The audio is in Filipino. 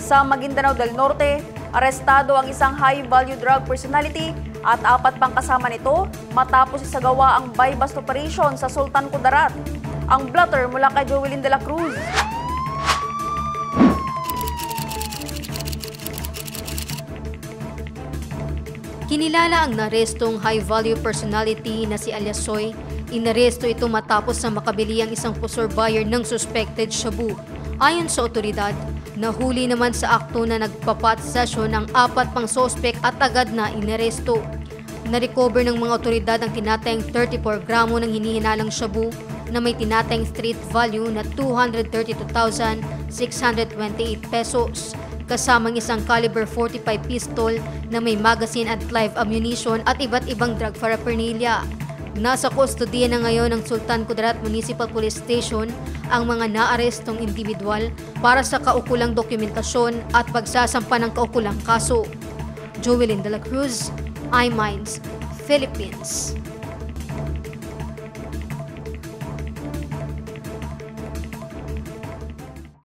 Sa Maguindanao del Norte, arestado ang isang high-value drug personality at 4 pang kasama nito matapos isagawa ang buy-bust operation sa Sultan Kudarat. Ang blotter mula kay Joelyn de la Cruz. Kinilala ang narestong high-value personality na si alias Soy. Inaresto ito matapos na makabili ang isang pusor buyer ng suspected shabu. Ayon sa otoridad, nahuli naman sa akto na nagpapat session ang 4 pang suspect at agad na inaresto. Na-recover ng mga otoridad ang tinatayang 34 gramo ng hinihinalang shabu na may tinatayang street value na 232,628 pesos. Kasamang isang caliber 45 pistol na may magazine at live ammunition at iba't ibang drug paraphernalia. Nasa kustodiya na ngayon ng Sultan Kudarat Municipal Police Station ang mga naarestong individual para sa kaukulang dokumentasyon at pagsasampa ng kaukulang kaso. Joelyn de la Cruz, iMinds, Philippines.